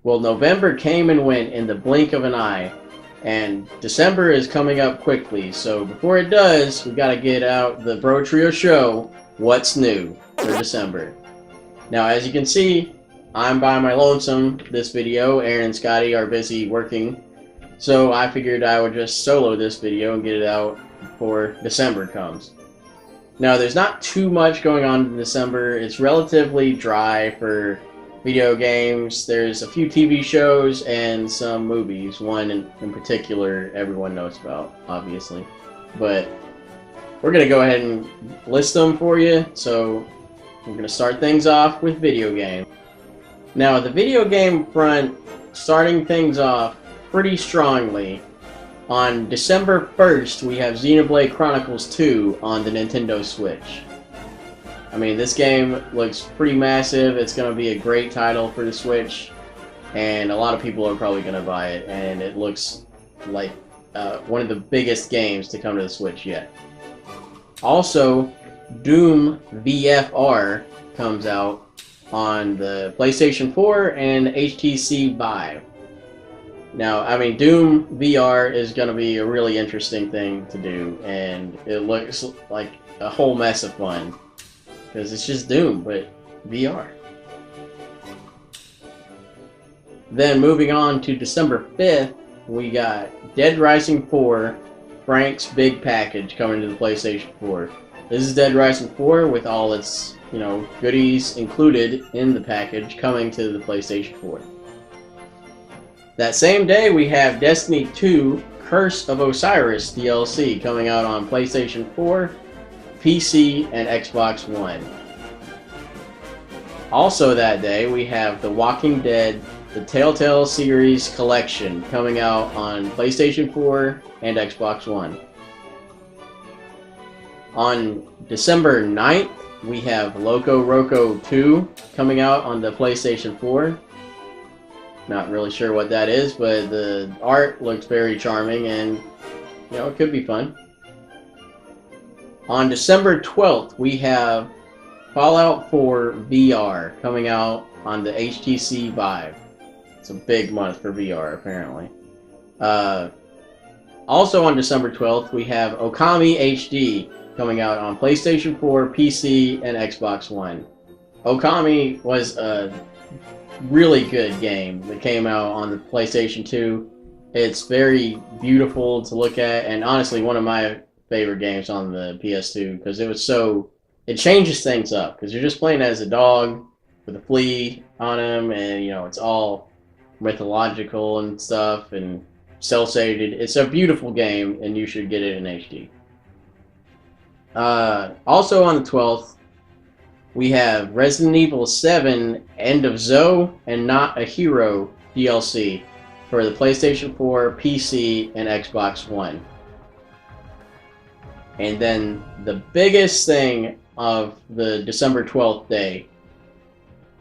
Well, November came and went in the blink of an eye, and December is coming up quickly. So before it does, we gotta get out the Brotrio show. What's new for December? Now, as you can see, I'm by my lonesome this video. Aaron and Scotty are busy working, so I figured I would just solo this video and get it out before December comes. Now, there's not too much going on in December. It's relatively dry for video games. There's a few TV shows and some movies. One in particular everyone knows about, obviously. But we're going to go ahead and list them for you. So we're going to start things off with video games. Now, the video game front, starting things off pretty strongly. On December 1st, we have Xenoblade Chronicles 2 on the Nintendo Switch. I mean, this game looks pretty massive. It's going to be a great title for the Switch, and a lot of people are probably going to buy it, and it looks like one of the biggest games to come to the Switch yet. Also, Doom VFR comes out on the PlayStation 4 and HTC Vive. Now, I mean, Doom VR is going to be a really interesting thing to do, and it looks like a whole mess of fun, because it's just Doom, but VR. Then moving on to December 5th, we got Dead Rising 4, Frank's Big Package coming to the PlayStation 4. This is Dead Rising 4 with all its, goodies included in the package coming to the PlayStation 4. That same day, we have Destiny 2 Curse of Osiris DLC coming out on PlayStation 4, PC, and Xbox One. Also that day, we have The Walking Dead, the Telltale series collection coming out on PlayStation 4 and Xbox One. On December 9th, we have Loco Roco 2 coming out on the PlayStation 4. Not really sure what that is, but the art looks very charming and, it could be fun. On December 12th, we have Fallout 4 VR coming out on the HTC Vive. It's a big month for VR, apparently. Also on December 12th, we have Okami HD coming out on PlayStation 4, PC, and Xbox One. Okami was a really good game that came out on the PlayStation 2. It's very beautiful to look at, and honestly one of my favorite games on the PS2, because it changes things up, because you're just playing as a dog with a flea on him, and it's all mythological and stuff and cel-shaded. It's a beautiful game, and you should get it in HD. Also on the 12th, we have Resident Evil 7 End of Zoe and Not a Hero DLC for the PlayStation 4, PC, and Xbox One. And then the biggest thing of the December 12th day,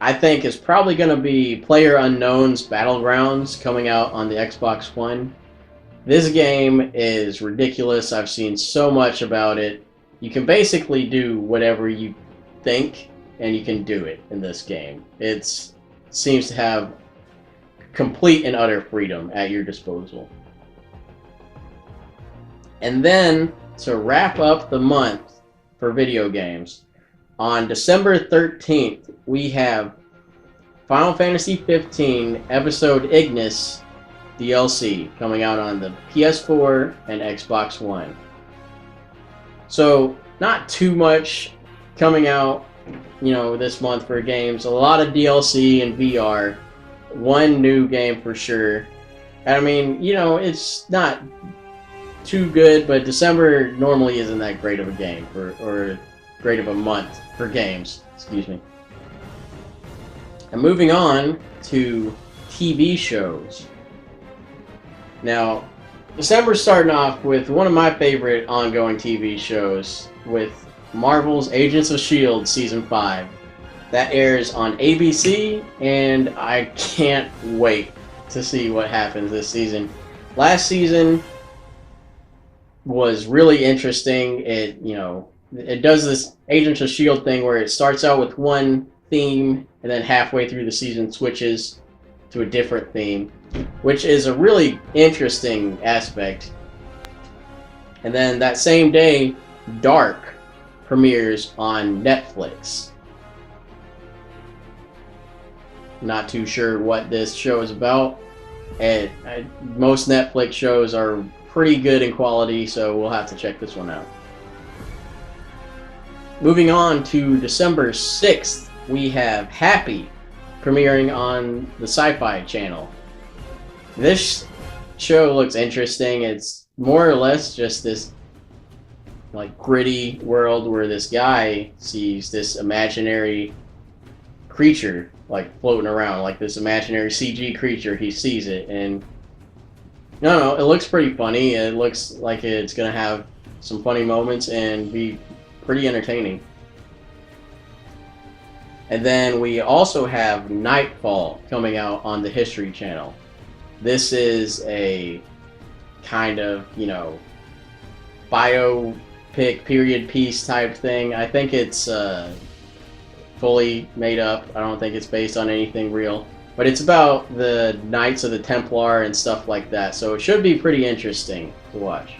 I think, is probably going to be PlayerUnknown's Battlegrounds coming out on the Xbox One. This game is ridiculous. I've seen so much about it. You can basically do whatever you think, and you can do it in this game. It seems to have complete and utter freedom at your disposal. And then, to wrap up the month for video games, on December 13th, we have Final Fantasy 15 Episode Ignis DLC coming out on the PS4 and Xbox One. So, not too much coming out, this month for games. A lot of DLC and VR. One new game for sure. I mean, it's not too good, but December normally isn't that great of a game or great of a month for games. Excuse me. And moving on to TV shows. Now, December's starting off with one of my favorite ongoing TV shows, with Marvel's Agents of S.H.I.E.L.D. Season 5. That airs on ABC, and I can't wait to see what happens this season. Last season was really interesting. It does this Agents of S.H.I.E.L.D. thing where it starts out with one theme, and then halfway through the season switches. to a different theme, which is a really interesting aspect. And then that same day, Dark premieres on Netflix. Not too sure what this show is about. And most Netflix shows are pretty good in quality, so we'll have to check this one out. Moving on to December 6th, we have Happy premiering on the Sci-Fi Channel. This show looks interesting. It's more or less just this like gritty world where this guy sees this imaginary creature like floating around, like this imaginary CG creature. He sees it, and no, it looks pretty funny. It looks like it's gonna have some funny moments and be pretty entertaining. And then we also have Nightfall coming out on the History Channel. This is a kind of, biopic, period piece type thing. I think it's fully made up. I don't think it's based on anything real. But it's about the Knights of the Templar and stuff like that. So it should be pretty interesting to watch.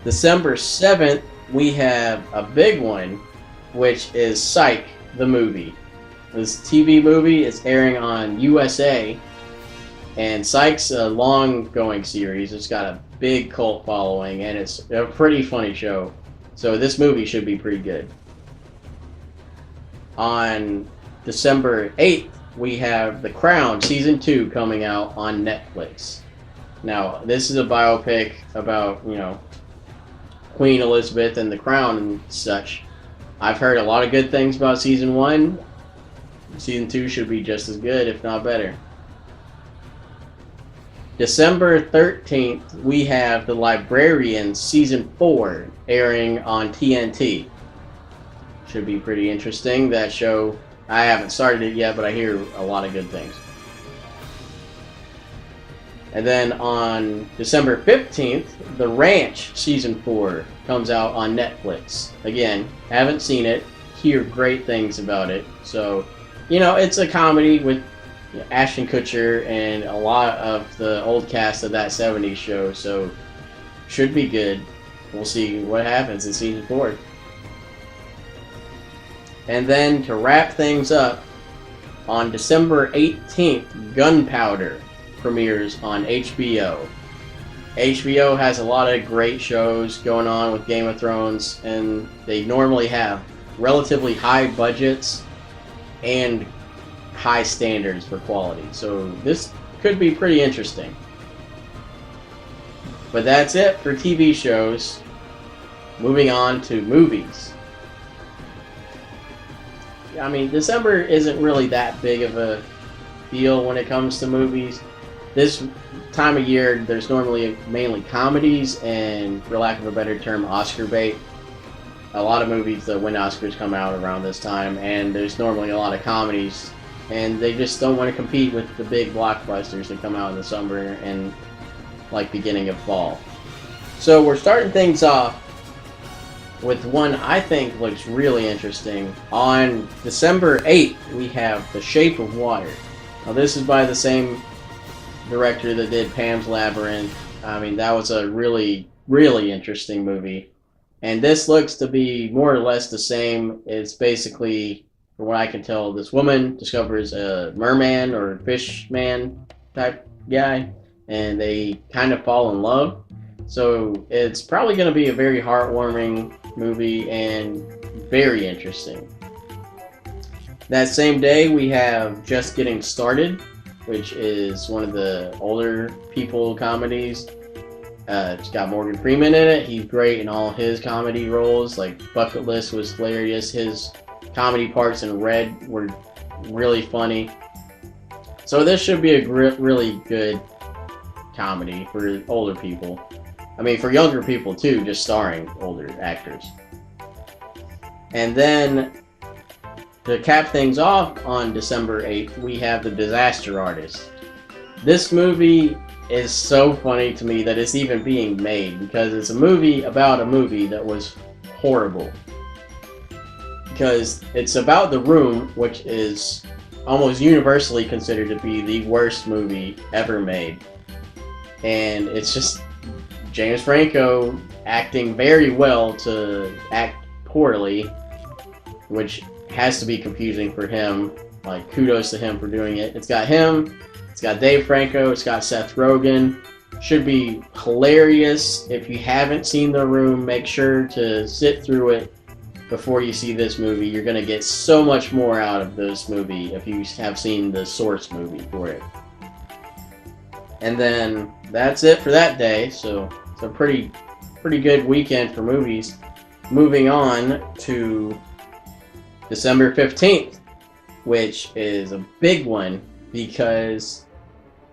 December 7th, we have a big one, which is Psych, the movie. This TV movie is airing on USA, and Psych's a long-going series. It's got a big cult following, and it's a pretty funny show. So this movie should be pretty good. On December 8th, we have The Crown Season 2 coming out on Netflix. Now, this is a biopic about, Queen Elizabeth and the Crown and such. I've heard a lot of good things about Season 1. Season 2 should be just as good, if not better. December 13th, we have The Librarian Season 4 airing on TNT. Should be pretty interesting. That show, I haven't started it yet, but I hear a lot of good things. And then on December 15th, The Ranch Season 4 comes out on Netflix. Again, haven't seen it, hear great things about it. So, it's a comedy with Ashton Kutcher and a lot of the old cast of that 70s show, so should be good. We'll see what happens in Season 4. And then to wrap things up, on December 18th, Gunpowder premieres on HBO. HBO has a lot of great shows going on with Game of Thrones, and they normally have relatively high budgets and high standards for quality. So this could be pretty interesting. But that's it for TV shows. Moving on to movies. I mean, December isn't really that big of a deal when it comes to movies. This time of year, there's normally mainly comedies and, for lack of a better term, Oscar bait. A lot of movies that win Oscars come out around this time, and there's normally a lot of comedies, and they just don't want to compete with the big blockbusters that come out in the summer and beginning of fall. So we're starting things off with one I think looks really interesting. On December 8th, we have The Shape of Water. Now this is by the same director that did Pan's Labyrinth. I mean, that was a really, really interesting movie. And this looks to be more or less the same. It's basically, from what I can tell, this woman discovers a merman or fish man type guy, and they kind of fall in love. So it's probably going to be a very heartwarming movie and very interesting. That same day, we have Just Getting Started, which is one of the older people comedies. It's got Morgan Freeman in it. He's great in all his comedy roles. Like Bucket List was hilarious. His comedy parts in Red were really funny. So this should be a really good comedy for older people. I mean, for younger people too, just starring older actors. And then, to cap things off on December 8th, we have The Disaster Artist. This movie is so funny to me that it's even being made, because it's a movie about a movie that was horrible. Because it's about The Room, which is almost universally considered to be the worst movie ever made. And it's just James Franco acting very well to act poorly, which has to be confusing for him. Like, kudos to him for doing it. It's got him, it's got Dave Franco, it's got Seth Rogen. Should be hilarious. If you haven't seen The Room, make sure to sit through it before you see this movie. You're going to get so much more out of this movie if you have seen the source movie for it. And then that's it for that day. So it's a pretty good weekend for movies. Moving on to December 15th, which is a big one because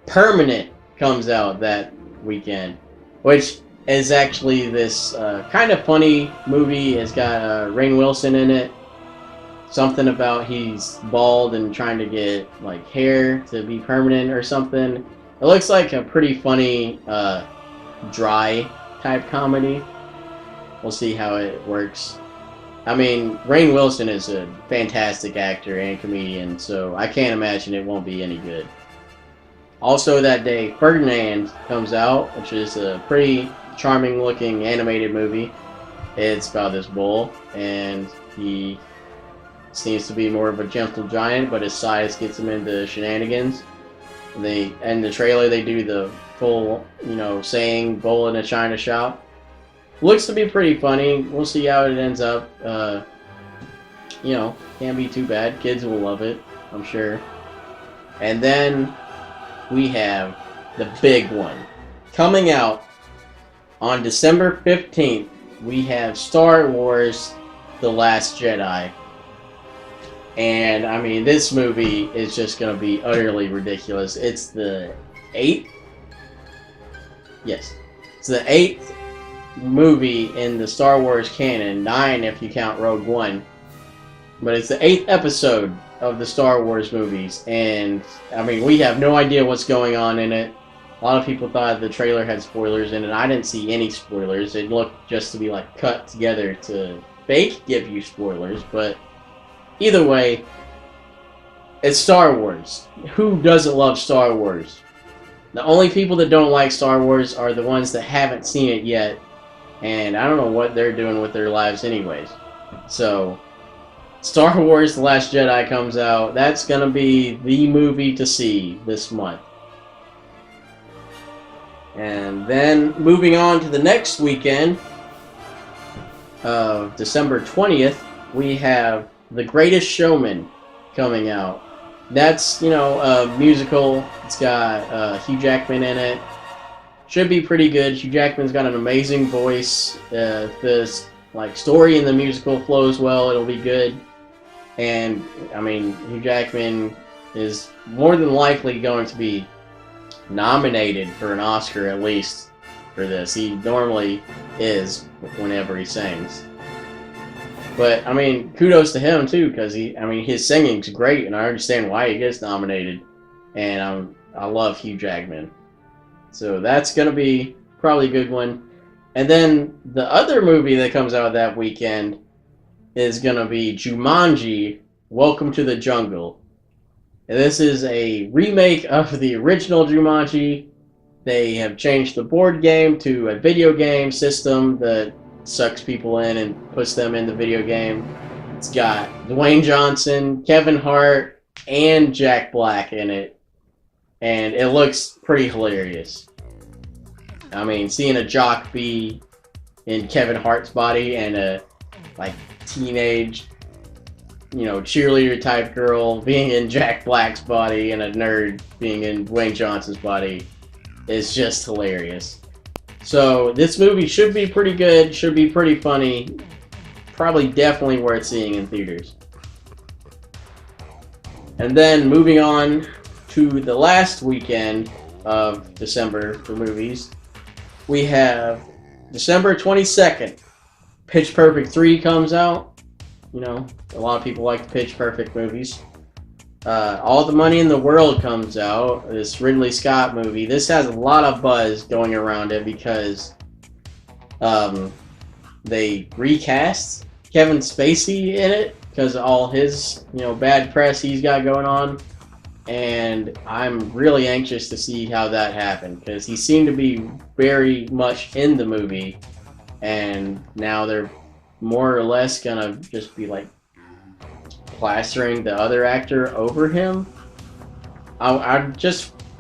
Permanent comes out that weekend, which is actually this kind of funny movie. It's got Rainn Wilson in it. Something about he's bald and trying to get like hair to be permanent or something. It looks like a pretty funny dry type comedy. We'll see how it works. I mean, Rainn Wilson is a fantastic actor and comedian, so I can't imagine it won't be any good. Also that day, Ferdinand comes out, which is a pretty charming looking animated movie. It's about this bull, and he seems to be more of a gentle giant, but his size gets him into shenanigans. In the trailer, they do the full, saying bull in a china shop. Looks to be pretty funny. We'll see how it ends up. Can't be too bad. Kids will love it, I'm sure. And then we have the big one. Coming out on December 15th, we have Star Wars The Last Jedi. And, I mean, this movie is just going to be utterly ridiculous. It's the 8th? Yes. It's the 8th movie in the Star Wars canon. 9 if you count Rogue One. But it's the 8th episode of the Star Wars movies, and I mean, we have no idea what's going on in it. A lot of people thought the trailer had spoilers in it. I didn't see any spoilers. It looked just to be like cut together to fake give you spoilers, but either way, it's Star Wars. Who doesn't love Star Wars? The only people that don't like Star Wars are the ones that haven't seen it yet, and I don't know what they're doing with their lives anyways. So Star Wars The Last Jedi comes out. That's going to be the movie to see this month. And then moving on to the next weekend of December 20th, we have The Greatest Showman coming out. That's, a musical. It's got Hugh Jackman in it. Should be pretty good. Hugh Jackman's got an amazing voice. This story in the musical flows well. It'll be good. And, I mean, Hugh Jackman is more than likely going to be nominated for an Oscar at least for this. He normally is whenever he sings. But, I mean, kudos to him, too, because his singing's great, and I understand why he gets nominated. And I love Hugh Jackman. So that's going to be probably a good one. And then the other movie that comes out that weekend is going to be Jumanji, Welcome to the Jungle. And this is a remake of the original Jumanji. They have changed the board game to a video game system that sucks people in and puts them in the video game. It's got Dwayne Johnson, Kevin Hart, and Jack Black in it. And it looks pretty hilarious. I mean, seeing a jock be in Kevin Hart's body and a teenage, cheerleader type girl being in Jack Black's body and a nerd being in Dwayne Johnson's body is just hilarious. So this movie should be pretty good, should be pretty funny, probably definitely worth seeing in theaters. And then moving on to the last weekend of December for movies, we have December 22nd, Pitch Perfect 3 comes out. A lot of people like the Pitch Perfect movies. All the Money in the World comes out, this Ridley Scott movie. This has a lot of buzz going around it because they recast Kevin Spacey in it because of all his, bad press he's got going on. And I'm really anxious to see how that happened, because he seemed to be very much in the movie, and now they're more or less gonna just be like plastering the other actor over him. I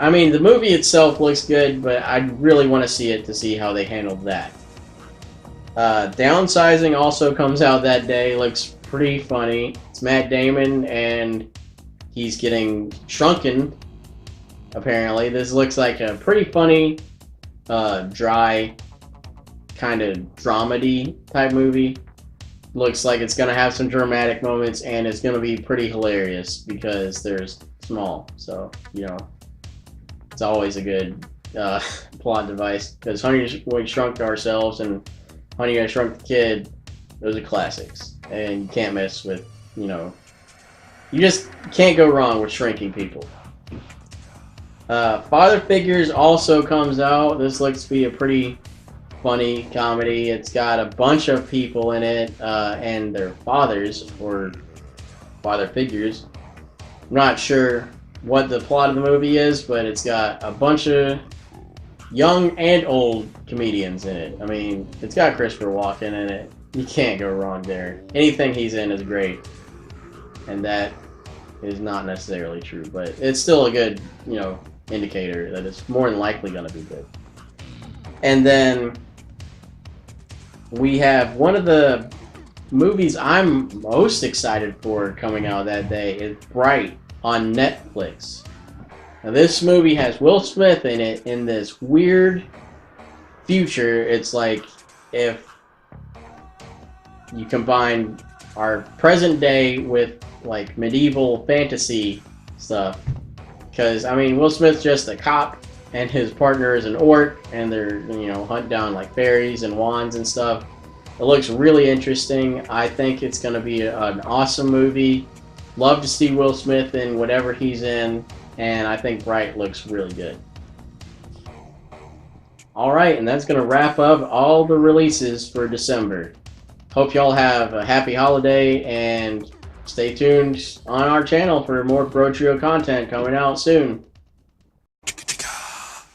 mean, the movie itself looks good, but I really want to see it to see how they handled that. Downsizing also comes out that day. Looks pretty funny. It's Matt Damon, and he's getting shrunken, apparently. This looks like a pretty funny, dry, kind of dramedy type movie. Looks like it's going to have some dramatic moments, and it's going to be pretty hilarious because they're small. So, it's always a good plot device. Because Honey, We Shrunk Ourselves and Honey, I Shrunk the Kid, those are classics. And you can't mess with, you just can't go wrong with shrinking people. Father Figures also comes out. This looks to be a pretty funny comedy. It's got a bunch of people in it, and their fathers, or father figures. I'm not sure what the plot of the movie is, but it's got a bunch of young and old comedians in it. I mean, it's got Christopher Walken in it. You can't go wrong there. Anything he's in is great. And that is not necessarily true, but it's still a good, indicator that it's more than likely going to be good. And then we have one of the movies I'm most excited for coming out that day is Bright on Netflix. Now, this movie has Will Smith in it in this weird future. It's like if you combine our present day with like medieval fantasy stuff. Because, I mean, Will Smith's just a cop, and his partner is an orc, and they're, hunt down like fairies and wands and stuff. It looks really interesting. I think it's going to be an awesome movie. Love to see Will Smith in whatever he's in, and I think Bright looks really good. Alright, and that's going to wrap up all the releases for December. Hope y'all have a happy holiday, and stay tuned on our channel for more Brotrio content coming out soon.